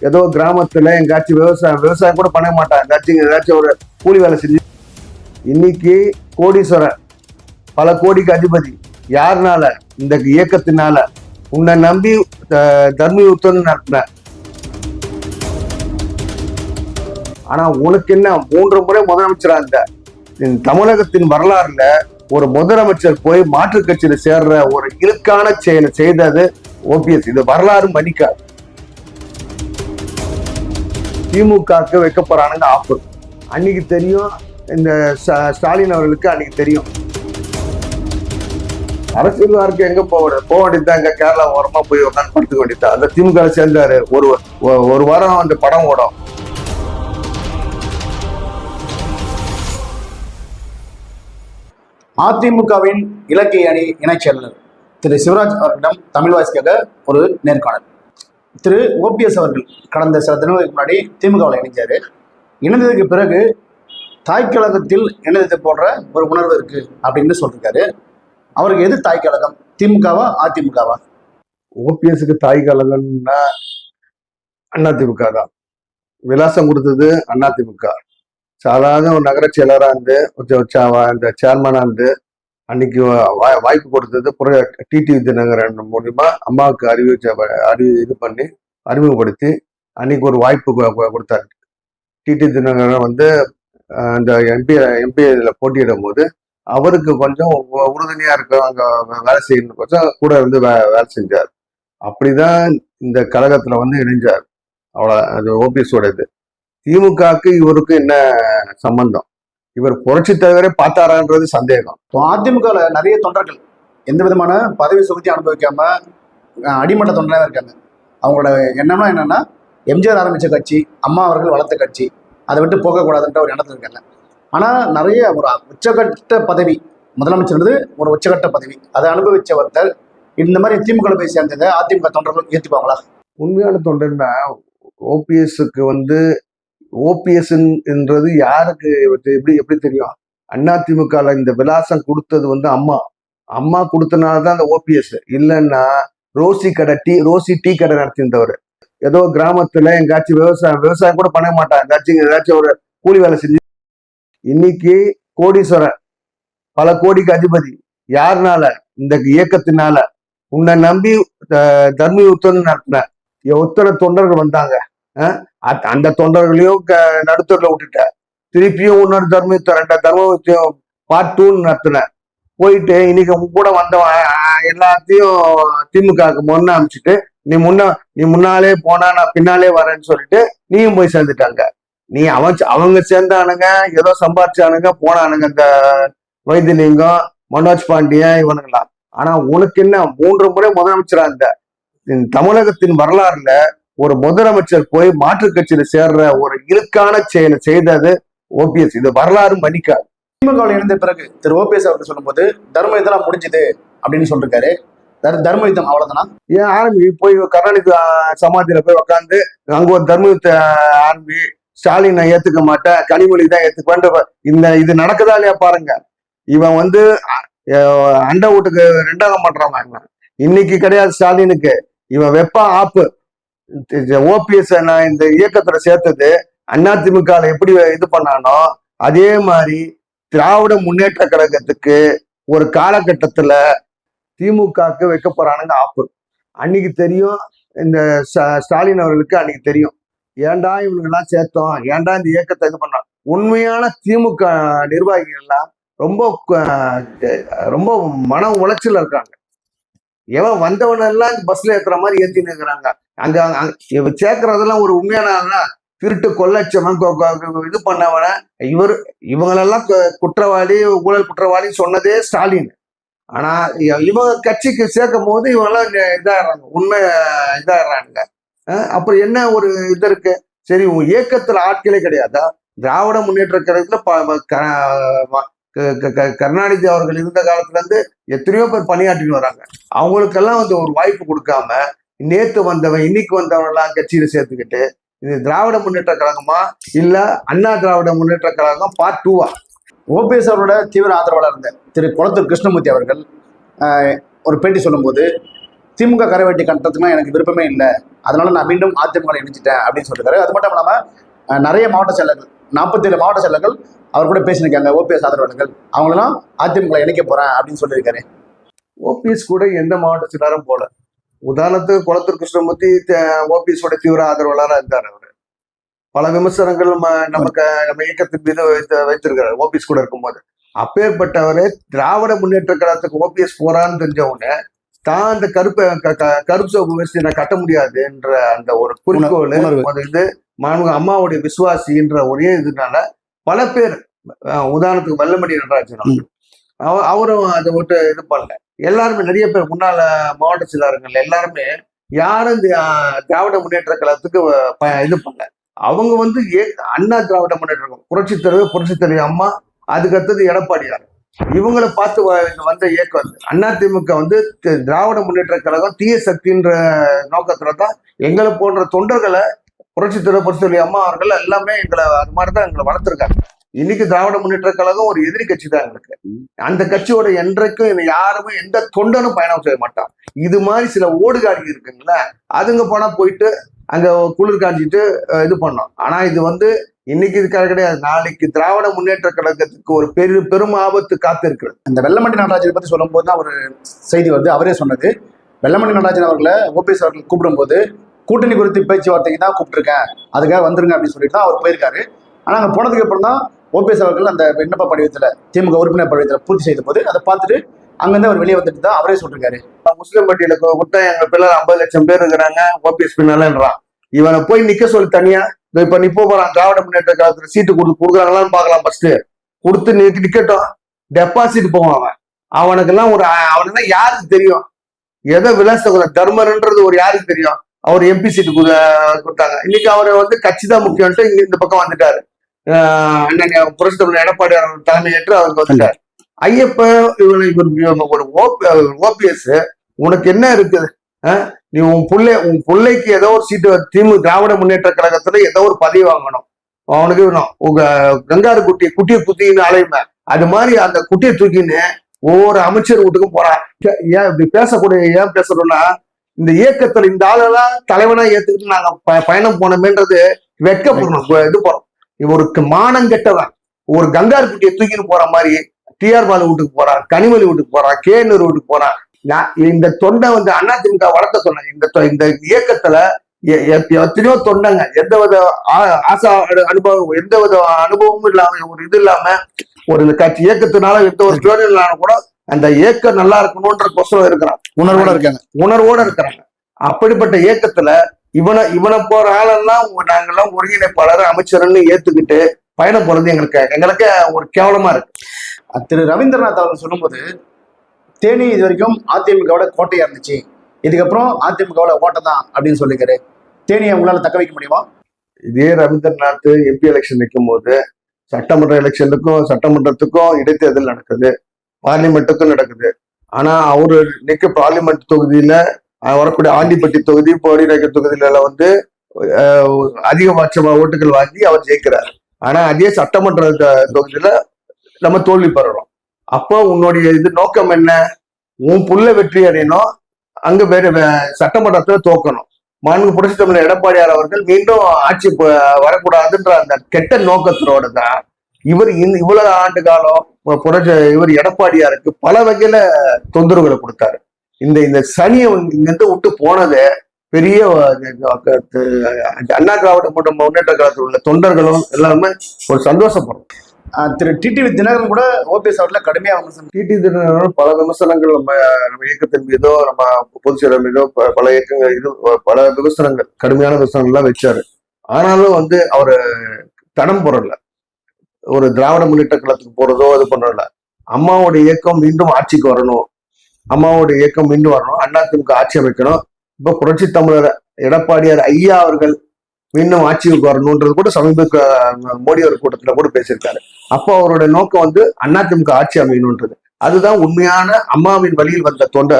ஏதோ கிராமத்துல எங்காச்சும் விவசாயம் கூட பண்ண மாட்டான், ஏதாச்சும் ஒரு கூலி வேலை செஞ்சு இன்னைக்கு கோடீஸ்வரர், பல கோடிக்கு அதிபதி. யாருனால? இந்த இயக்கத்தினால. உன்னை நம்பி தர்ம யுத்தம் நடத்தின. ஆனா உனக்கு என்ன 3 முறை முதலமைச்சரா இருந்த தமிழகத்தின் வரலாறுல ஒரு முதலமைச்சர் போய் மாற்றுக் கட்சியில சேர்ற ஒரு இழுக்கான செயலை செய்தது ஓபிஎஸ். இது வரலாறு மன்னிக்காது. திமுகவுக்கு வைக்க போறானுங்க ஆஃபர். அன்னைக்கு தெரியும், இந்த ஸ்டாலின் அவர்களுக்கு அன்னைக்கு தெரியும். அரசியல் வாழ்க்கை எங்க போக வேண்டியதுதான், இங்க கேரளா ஓரமா போய் உட்காந்து படுத்துக்க வேண்டியதுதான். அந்த திமுக சேர்ந்தாரு, ஒரு வாரம் அந்த படம் ஓடும். அதிமுகவின் இலக்கிய அணி இணைச் செயலாளர் திரு சிவராஜ் அவர்களிடம் தமிழ் வாசிக்காக ஒரு நேர்காணல். திரு ஓபிஎஸ் அவர்கள் கடந்த சில தினங்களுக்கு முன்னாடி திமுகவில் இணைஞ்சாரு. இணைந்ததுக்கு பிறகு தாய்க்கழகத்தில் இணைந்தது போன்ற ஒரு உணர்வு இருக்கு அப்படின்னு சொல்லியிருக்காரு. அவருக்கு எது தாய்க்கழகம், திமுகவா அதிமுகவா? ஓபிஎஸ்க்கு தாய்க்கழகம்னா அதிமுக தான். விலாசம் கொடுத்தது அதிமுக. சாதாரண ஒரு நகர செயலரா இருந்து இந்த சேர்மனா இருந்து அன்னைக்கு வாய்ப்பு கொடுத்தது டிடி தினகரன் மூலியமா அம்மாவுக்கு இது பண்ணி அறிமுகப்படுத்தி அன்னைக்கு ஒரு வாய்ப்பு கொடுத்தாரு. டிடி தினகரன் அந்த எம்பி இதுல போட்டியிடும் போது அவருக்கு கொஞ்சம் உறுதுணையா இருக்க அங்க வேலை செய்யணும், கொஞ்சம் கூட இருந்து வேலை செஞ்சார். அப்படிதான் இந்த கழகத்துல இணைஞ்சார். அது ஓபிஎஸோட இது. திமுகவுக்கு இவருக்கு என்ன சம்பந்தம்? இவர் புரட்சி தலைவரே பார்த்தாரான்றது சந்தேகம். அதிமுக நிறைய தொண்டர்கள் எந்த விதமான பதவி சுகத்தி அனுபவிக்காம அடிமட்ட தொண்டராக இருக்காங்க. அவங்களோட எண்ணம்லாம் என்னன்னா, எம்ஜிஆர் ஆரம்பிச்ச கட்சி, அம்மா அவர்கள் வளர்த்த கட்சி, அதை விட்டு போகக்கூடாதுன்ற ஒரு எண்ணத்தில் இருக்காங்க. ஆனால் நிறைய ஒரு உச்சகட்ட பதவி, முதலமைச்சர் ஒரு உச்சகட்ட பதவி, அதை அனுபவிச்ச ஒருத்தர் இந்த மாதிரி திமுக போய் சேர்ந்ததை அதிமுக தொண்டர்கள் ஏற்றுப்பாங்களா? உண்மையான தொண்டர்னா ஓபிஎஸ்க்கு ஓபிஎஸ் என்றது யாருக்கு எப்படி தெரியும்? அதிமுக இந்த விலாசம் கொடுத்தது அம்மா கொடுத்தனாலதான் அந்த ஓபிஎஸ். இல்லைன்னா ரோசி டீ கடை நடத்திருந்தவர். ஏதோ கிராமத்துல எங்காச்சும் விவசாயம் கூட பண்ண மாட்டான், ஏதாச்சும் ஒரு கூலி வேலை செஞ்சு இன்னைக்கு கோடீஸ்வரர், பல கோடிக்கு அதிபதி. யாருனால? இந்த இயக்கத்தினால. உன்னை நம்பி தர்ம யுத்தம் நடத்தின எத்தனை தொண்டர்கள் வந்தாங்க. அந்த தொண்டர்களையும் நடுத்தூர்ல விட்டுட்ட. திருப்பியும் இன்னொரு தர்மயுத்தம், 2 தர்மயுத்தம் பார்ட் 2 நடத்தின. போயிட்டு இன்னைக்கு கூட வந்தவன் எல்லாத்தையும் திமுகவுக்கு முன்ன அமைச்சிட்டு, நீ முன்னாலே போனா நான் பின்னாலே வரேன்னு சொல்லிட்டு நீயும் போய் சேர்ந்துட்டாங்க. நீ அவங்க சேர்ந்தானுங்க, ஏதோ சம்பாதிச்சானுங்க, போனானுங்க இந்த வைத்தியலிங்கம், மனோஜ் பாண்டியன், இவனுங்களாம். ஆனா உனக்கு என்ன 3 முறை முதலமைச்சரா இருந்த தமிழகத்தின் வரலாறுல ஒரு முதலமைச்சர் போய் மாற்றுக் கட்சியில சேர்ற ஒரு இழுக்கான செயலை செய்தது ஓபிஎஸ். இது வரலாறு மன்னிக்காது. திமுகவில் இணைந்த பிறகு திரு ஓபிஎஸ் அவர்கள் சொல்லும்போது தர்ம யுத்தம் முடிஞ்சுது அப்படின்னு சொல்லிருக்காரு. தர்ம யுத்தம் அவ்வளவுதானா? ஏன் ஆரம்பி போய் கருணாநிதி சமாதியில போய் உட்காந்து அங்க ஒரு தர்ம யுத்த ஆரம்பி, ஸ்டாலின் நான் ஏத்துக்க மாட்டேன், கனிமொழி தான் ஏத்துக்குவேன். இது நடக்குதா இல்லையா பாருங்க. இவன் அண்ட வீட்டுக்கு 2ஆம் பண்றவங்க. இன்னைக்கு கிடையாது ஸ்டாலினுக்கு. இவன் வெப்பம் ஆப்பு. ஓபிஎஸ் நான் இந்த இயக்கத்துல சேர்த்தது அதிமுக எப்படி இது பண்ணானோ அதே மாதிரி திராவிட முன்னேற்ற கழகத்துக்கு ஒரு காலகட்டத்துல திமுகவுக்கு வைக்க போறானுங்க ஆப்பு. அன்னைக்கு தெரியும், இந்த ஸ்டாலின் அவர்களுக்கு அன்னைக்கு தெரியும், ஏன்டா இவனுங்கெல்லாம் சேர்த்தோம், ஏன்டா இந்த இயக்கத்தை இது பண்ணோம். உண்மையான திமுக நிர்வாகிகள் எல்லாம் ரொம்ப மன உளைச்சல் இருக்காங்க. எவன் வந்தவனெல்லாம் பஸ்ல ஏத்துற மாதிரி ஏத்தின்னு இருக்கிறாங்க. அங்க சேர்க்கறதெல்லாம் ஒரு உண்மையான திருட்டு கொள்ளச்சவன் இது பண்ணவன இவங்களெல்லாம் குற்றவாளி, ஊழல் குற்றவாளி சொன்னதே ஸ்டாலின். ஆனா இவங்க கட்சிக்கு சேர்க்கும் போது இவங்கெல்லாம் இதாடுறாங்க, உண்மை இதாடுறாங்க. அப்புறம் என்ன ஒரு இது இருக்கு? சரி, உன் இயக்கத்துல ஆட்களே கிடையாதா? திராவிட முன்னேற்ற கழகத்துல கருணாநிதி அவர்கள் இருந்த காலத்துல இருந்து எத்தனையோ பேர் பணியாற்றிட்டு வராங்க. அவங்களுக்கெல்லாம் ஒரு வாய்ப்பு கொடுக்காம நேத்து வந்தவன் இன்னைக்கு வந்தவன் எல்லாம் கட்சியில சேர்த்துக்கிட்டு, இது திராவிட முன்னேற்ற கழகமா இல்ல அண்ணா திராவிட முன்னேற்ற கழகம் பார்ட் 2வா? ஓபிஎஸ் அவரோட தீவிர ஆதரவாளர் இருந்த திரு குளத்தூர் கிருஷ்ணமூர்த்தி அவர்கள் ஒரு பேட்டி சொல்லும்போது, திமுக கரை வெட்டி கட்டுறதுக்குலாம் எனக்கு விருப்பமே இல்லை, அதனால நான் மீண்டும் அதிமுக இணைஞ்சிட்டேன் அப்படின்னு சொல்லியிருக்காரு. அது மட்டும் இல்லாமல் நிறைய மாவட்ட செயலர்கள் 47 மாவட்ட செயலர்கள் அவர் கூட பேசியிருக்காங்க, ஓபிஎஸ் ஆதரவாளர்கள். அவங்களெல்லாம் அதிமுக இணைக்க போறேன் அப்படின்னு சொல்லியிருக்காரு. ஓபிஎஸ் கூட எந்த மாவட்ட செயலரும் போல. உதாரணத்துக்கு குளத்தூர் கிருஷ்ணமூர்த்தி ஓபிஎஸ் ஓட தீவிர ஆதரவாளராக இருந்தார். அவரு பல விமர்சனங்கள் நம்ம இயக்கத்தின் மீது வைத்திருக்கிறார் ஓபிஎஸ் கூட இருக்கும்போது. அப்பேற்பட்டவரே திராவிட முன்னேற்ற கழகத்துக்கு ஓபிஎஸ் போறான்னு தெரிஞ்ச உடனே தான் அந்த கருப்பு சோப்பு வச்சு நான் கட்ட முடியாது என்ற அந்த ஒரு குறிக்கோள் இது அம்மாவுடைய விசுவாசின்ற ஒரே இதனால பல பேர், உதாரணத்துக்கு வெள்ளமணி நடராஜன் அவரும் அதை விட்டு இது பண்ணல. எல்லாருமே நிறைய பேர் முன்னால மாவட்ட செயலாளர்கள் எல்லாருமே யாரும் திராவிட முன்னேற்ற கழகத்துக்கு இது பண்ணல. அவங்க வந்து அண்ணா திராவிட முன்னேற்றம் புரட்சி தலைவர் அம்மா, அதுக்கு அடுத்தது எடப்பாடியார், இவங்களை பார்த்து வந்த இயக்கம் அதிமுக வந்து திராவிட முன்னேற்ற கழகம் தீய சக்தின்ற நோக்கத்துலதான் எங்களை போன்ற தொண்டர்களை புரட்சி தலைவர் அம்மா அவர்கள் எல்லாமே எங்களை அது மாதிரிதான் எங்களை வளர்த்துருக்காங்க. இன்னைக்கு திராவிட முன்னேற்ற கழகம் ஒரு எதிரி கட்சி தான் எங்களுக்கு. அந்த கட்சியோட என்றைக்கும் யாருமே எந்த தொண்டனும் பயணம் செய்ய மாட்டான். இது மாதிரி சில ஓடுகாடி இருக்குங்களா, அதுங்க போனா போயிட்டு அங்க குளிர் காஞ்சிட்டு இது பண்ணோம். ஆனா இது வந்து இன்னைக்கு இதுக்காக கிடையாது, நாளைக்கு திராவிட முன்னேற்ற கழகத்துக்கு ஒரு பெரும் ஆபத்து காத்து இருக்கிறது. இந்த வெள்ளமண்டி நடராஜனை பத்தி சொல்லும் போது தான் ஒரு செய்தி வருது. அவரே சொன்னது, வெள்ளமண்டி நடராஜன் அவர்களை ஓபிஎஸ் அவர்கள் கூப்பிடும்போது கூட்டணி குறித்து பேச்சுவார்த்தைக்கு தான் கூப்பிட்டுருக்கேன், அதுக்காக வந்துருங்க அப்படின்னு சொல்லிட்டு தான் அவர் போயிருக்காரு. ஆனா அங்க போனதுக்கு அப்புறம் தான் ஓபிஎஸ் அவர்கள் அந்த விண்ணப்ப படிவத்துல திமுக உறுப்பினர் படிவத்துல பூர்த்தி செய்த போது அதை பார்த்துட்டு அங்கிருந்து அவர் வெளியே வந்துட்டு தான் அவரே சொல்லிருக்காரு. முஸ்லிம் பட்டியல கொடுத்தா எங்க பிள்ளைல 50 லட்சம் பேர் இருக்கிறாங்க, ஓபிஎஸ் பின்னாலன்றான். இவனை போய் நிக்க சொல்லி தனியா இப்ப நிப்ப போறான், திராவிட முன்னேற்ற கழகத்துல சீட்டு கொடுக்குறாங்களான்னு பாக்கலாம். ஃபர்ஸ்ட் கொடுத்து நிக்கட்டும், டெபாசிட் போவான் அவனுக்கு எல்லாம் அவனுக்கு யாருக்கு தெரியும் எதை விலாச தர்மர்ன்றது ஒரு யாருக்கு தெரியும். அவர் எம்பி சீட்டு கொடுத்தாங்க. இன்னைக்கு அவரை வந்து கட்சி தான் முக்கியம்ட்டு இங்க இந்த பக்கம் வந்துட்டாரு. அண்ணன் புரட்சி தலைவர் எடப்பாடி தலைமையேற்று அவருக்கு வந்துட்டார். ஐயப்ப ஒரு ஓபிஎஸ் உனக்கு என்ன இருக்குது? நீ உன் பிள்ளைக்கு ஏதோ ஒரு சீட்டு திராவிட முன்னேற்ற கழகத்துல ஏதோ ஒரு பதவி வாங்கணும், அவனுக்கு உங்க கங்காரு குட்டியை குத்தின்னு அலையுமே, அது மாதிரி அந்த குட்டியை தூக்கின்னு ஒவ்வொரு அமைச்சர் வீட்டுக்கும் போறான். ஏன் இப்படி ஏன் பேசுறோம்னா, இந்த இயக்கத்துல இந்த ஆளெல்லாம் தலைவனா ஏத்துக்கிட்டு நாங்க பயணம் போனோமேன்றது வெட்கப்படணும். இது போறோம், இவருக்கு மானம் கெட்டவன் ஒரு கங்காரு குட்டியை தூக்கின்னு போற மாதிரி டிஆர் பாலு வீட்டுக்கு போறான், கனிமொழி வீட்டுக்கு போறான், கேனூர் வீட்டுக்கு போறான். இந்த தொண்டை வந்து அதிமுக வளர்த்த சொன்னாங்க. இந்த இயக்கத்துல எத்தனையோ தொண்டங்க எந்தவித அனுபவம் அனுபவமும் இல்லாம ஒரு இது இல்லாம ஒரு கட்சி இயக்கத்தினால எந்த ஒரு பேரும் இல்லாம கூட அந்த இயக்கம் நல்லா இருக்கணும்ன்ற கொசரம் இருக்கிறான், உணர்வோட இருக்கிறாங்க. அப்படிப்பட்ட இயக்கத்துல இவனை போற ஆளெல்லாம் நாங்கெல்லாம் ஒருங்கிணைப்பாளர் அமைச்சர்னு ஏத்துக்கிட்டு பயணம் போறது எங்களுக்கு ஒரு கேவலமா இருக்கு. திரு ரவீந்திரநாத் அவர்கள் சொல்லும்போது, தேனி இது வரைக்கும் அதிமுகவோட கோட்டையா இருந்துச்சு, இதுக்கப்புறம் அதிமுகவோட ஓட்டை தான் அப்படின்னு சொல்லிருக்காரு. தேனியை உங்களால தக்க வைக்க முடியுமா? இதே ரவீந்திரநாத் எம்பி எலெக்ஷன் நிற்கும் போது சட்டமன்ற சட்டமன்றத்துக்கும் இடைத்தேர்தல் நடக்குது, பார்லிமெண்ட்டுக்கும் நடக்குது. ஆனா அவரு நிக்க பார்லிமெண்ட் தொகுதியில வரக்கூடிய ஆண்டிப்பட்டி தொகுதி, போடிநாயக்கர் தொகுதியில வந்து அதிகபட்சமா ஓட்டுகள் வாங்கி அவர் ஜெயிக்கிறார். ஆனா அதே சட்டமன்ற தொகுதியில நம்ம தோல்வி பெறணும். அப்போ உன்னுடைய இது நோக்கம் என்ன? உன் புள்ள வெற்றி அடையணும், அங்க வேற சட்டமன்றத்துல தோக்கணும். மாண்பு புரட்சி தலைவர் எடப்பாடியார் அவர்கள் மீண்டும் ஆட்சி வரக்கூடாதுன்ற அந்த கெட்ட நோக்கத்தோட தான் இவ்வளவு ஆண்டு காலம் இவர் எடப்பாடியாருக்கு பல வகையில தொந்தரவுகளை கொடுத்தாரு. இந்த சனியை இங்கிருந்து விட்டு போனதை பெரிய அண்ணா திராவிட முன்னேற்ற கழகத்தில் உள்ள தொண்டர்களும் எல்லாருமே ஒரு சந்தோஷப்படும். திரு டிடிவி தினகரன் கூட ஓபிஎஸ் அவர்ல கடுமையா டிடிவி தினகரன் பல விமர்சனங்கள் நம்ம இயக்கத்தின் மீதோ நம்ம பொதுச் செயலர் மீதோ பல இயக்கங்கள் பல விமர்சனங்கள் கடுமையான விமர்சனங்கள்லாம் வச்சாரு. ஆனாலும் வந்து அவரு தடம் போறல, ஒரு திராவிட முன்னேற்ற கழகத்துக்கு போறதோ அது பண்றல. அம்மாவோட இயக்கம் மீண்டும் ஆட்சிக்கு வரணும், அம்மாவோட இயக்கம் மீண்டும் வரணும், அதிமுக ஆட்சி அமைக்கணும். இப்ப புரட்சி தமிழர் எடப்பாடியார் ஐயா அவர்கள் மீண்டும் ஆட்சிக்கு வரணும்ன்றது கூட சமீப மோடி அவர் கூட்டத்துல கூட பேசியிருக்காரு. அப்போ அவருடைய நோக்கம் வந்து அதிமுக ஆட்சி அமையணும்ன்றது. அதுதான் உண்மையான அம்மாவின் வழியில் வந்த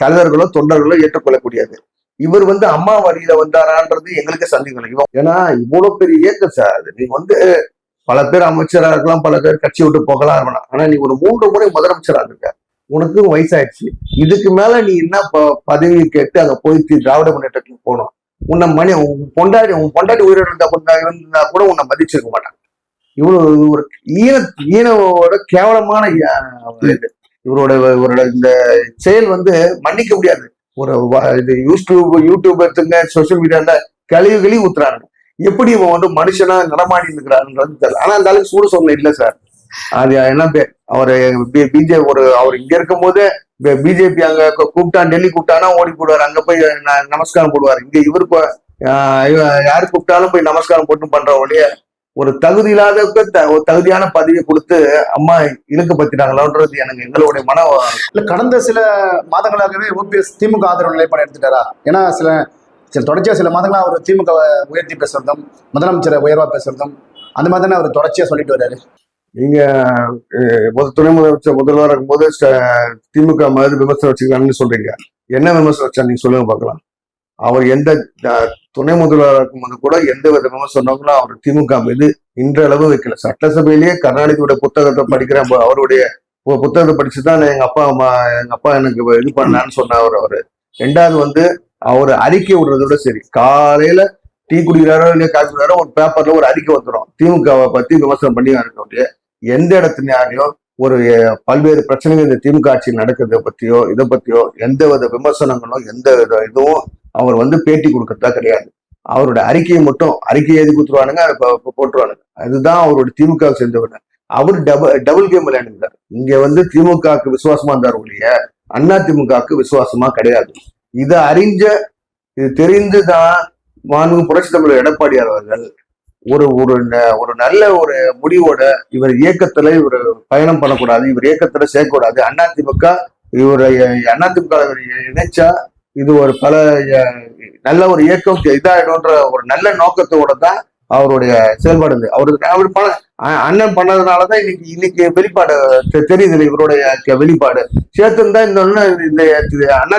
தலைவர்களோ தொண்டர்களோ ஏற்றுக்கொள்ளக்கூடியது. இவர் வந்து அம்மா வழியில வந்தாரான்றது எங்களுக்கு சந்தேகம். ஏன்னா இவ்வளவு பெரிய இயக்கம் சார், நீங்க வந்து பல பேர் அமைச்சராக இருக்கலாம், பல பேர் கட்சி விட்டு போகலாம். ஆனா நீ ஒரு 3 முறை முதலமைச்சராக இருக்க, உனக்கு வயசாயிடுச்சு, இதுக்கு மேல நீ என்ன பதவி கேட்டு அங்க போய் திராவிட முன்னேற்றத்துக்கு போகணும். உன் பொண்டாட்டி உயிரோட இருந்தா கூட உன்னை மதிச்சிருக்க மாட்டாங்க. இவ்வளவு ஒரு ஈனோட கேவலமான இது. இவரோட இந்த செயல் வந்து மன்னிக்க முடியாது. இது யூடியூபர்ஸுங்க சோசியல் மீடியால கழிவு ஊத்துறாங்க. எப்படி இவன் வந்து மனுஷனா நடமாடி இருக்கிறாருன்றது தெரியல. ஆனா அந்த அளவுக்கு சூடு சொன்ன இல்ல சார். அது என்ன அவரு அவர் இங்க இருக்கும் போது பிஜேபி அங்க கூப்பிட்டா, டெல்லி கூப்பிட்டானா ஓடி போடுவார், அங்க போய் நமஸ்காரம் போடுவார். இங்க இவருக்கு யாரு கூப்பிட்டாலும் போய் நமஸ்காரம் போட்டு பண்ற ஒழிய ஒரு தகுதி இல்லாதவருக்கு ஒரு தகுதியான பதவியை கொடுத்து அம்மா இழுக்கப்பட்டாங்களான்றது எனக்கு எங்களுடைய இல்ல. கடந்த சில மாதங்களாகவே ஓபிஎஸ் திமுக ஆதரவு நிலைப்பாடு எடுத்துட்டாரா? ஏன்னா தொடர்ச்சியா சில மாதங்களா அவர் திமுக உயர்த்தி பேசுறதும் முதலமைச்சரை உயர்வா பேசுறதும் அந்த மாதிரி தானே அவர் தொடர்ச்சியா சொல்லிட்டு வர்றாரு. நீங்க துணை முதல்வராக இருக்கும்போது திமுக மாதிரி விமர்சனம் வச்சுக்கலாம்னு சொல்றீங்க. என்ன விமர்சனம் வச்சா நீங்க சொல்லுங்க பார்க்கலாம். அவர் எந்த துணை முதல்வராக இருக்கும்போது கூட எந்த வித விமர்சனங்களும் அவர் திமுக மீது இன்றளவு வைக்கல. சட்டசபையிலேயே கருணாநிதியோட புத்தகத்தை படிக்கிறேன், அவருடைய புத்தகத்தை படிச்சுதான் எங்க அப்பா எனக்கு இது பண்ணான்னு சொன்னார் அவரு. ரெண்டாவது வந்து அவர் அறிக்கை விடுறதோட சரி, காலையில டீ குடிக்கிறாரோ இல்லையா காசு குடிக்கிறாரோ ஒரு பேப்பர்ல ஒரு அறிக்கை வந்துடும் திமுகவை பத்தி விமர்சனம் பண்ணி இருக்க. எந்த இடத்துலயும் ஒரு பல்வேறு பிரச்சனைகள் இந்த திமுக ஆட்சியில் நடக்கிறத பத்தியோ இதை பத்தியோ எந்த வித விமர்சனங்களும் எந்த வித இதுவும் அவர் வந்து பேட்டி கொடுக்கறதா கிடையாது. அவரோட அறிக்கையை மட்டும் அறிக்கையை எழுதி கொடுத்துருவானுங்க, அதை போட்டுருவானுங்க. அதுதான் அவருடைய திமுக சேர்ந்தவர். அவர் டபுள் கேம் விளையாண்டுருந்தார். இங்க வந்து திமுகவுக்கு விசுவாசமா இருந்தார் ஒழிய அண்ணா திமுகவுக்கு விசுவாசமா கிடையாது. இதை இது தெரிந்துதான் புரட்சி தமிழர் எடப்பாடியார் அவர்கள் ஒரு நல்ல ஒரு முடிவோட இவர் இயக்கத்துல இவர் பயணம் பண்ணக்கூடாது, இவர் இயக்கத்துல சேர்க்கக்கூடாது, அதிமுக அதிமுக இணைச்சா இது ஒரு நல்ல ஒரு இயக்கம் இதாயிடும்ன்ற ஒரு நல்ல நோக்கத்தோட தான் அவருடைய செயல்பாடு. அவர் அண்ணன் பண்ணதுனாலதான் இன்னைக்கு வெளிப்பாடு தெரியுது. இவருடைய வெளிப்பாடு சேர்த்துருந்தா இந்த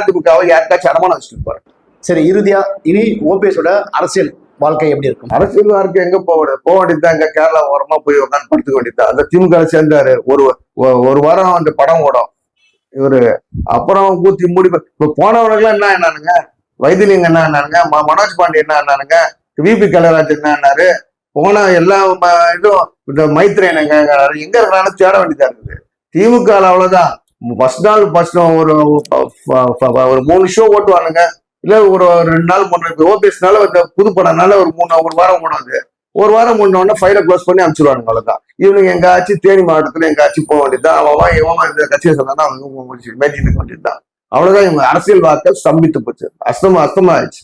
அதிமுகவை யாருக்காச்சும் அடமானம் வச்சுட்டு இருப்பாரு. சரி, இறுதியா இனி ஓபிஎஸோட அரசியல் வாழ்க்கை எப்படி இருக்கும்? அரசியல் வாழ்க்கை எங்க போக வேண்டியதுதான். இங்க கேரளா ஓரமா போய் உட்காந்து படுத்துக்க வேண்டியதுதான். அந்த திமுக சேர்ந்தாரு. ஒரு வாரம் அந்த படம் ஓடும் இவரு. அப்புறம் ஊத்தி மூடி இப்ப போனவனுக்குலாம் என்னானுங்க, வைத்திலிங்க என்னானுங்க, மனோஜ் பாண்டி என்னானுங்க, விபி கலைராஜ் என்னாரு, போன எல்லா இதுவும் இந்த மைத்ரேன் எங்க இருக்கிறாலும் தேட வேண்டியதா இருக்குது. திமுக அவ்வளவுதான். ஃபர்ஸ்ட் நாள் ஒரு 3 ஷோ ஓட்டுவானுங்க, இல்ல ஒரு 2 நாள் 3 ஓபிஎஸ்னால இந்த புது படம்னால ஒரு வாரம் ஓடாது. ஒரு வாரம் முன்னோடனே ஃபைலை க்ளோஸ் பண்ணி அனுப்பிச்சிடுவானுங்க. அவ்வளவுதான். இவனுக்கு எங்காச்சும் தேனி மாவட்டத்துல எங்காச்சும் போக வேண்டியதுதான். அவன் இந்த கட்சியை சொன்னா அவங்க மேட்டிட்டு வேண்டியதுதான். அவ்வளவுதான். இவங்க அரசியல் வாக்க ஸ்தம்பித்து போச்சு, அஸ்தமா ஆயிடுச்சு.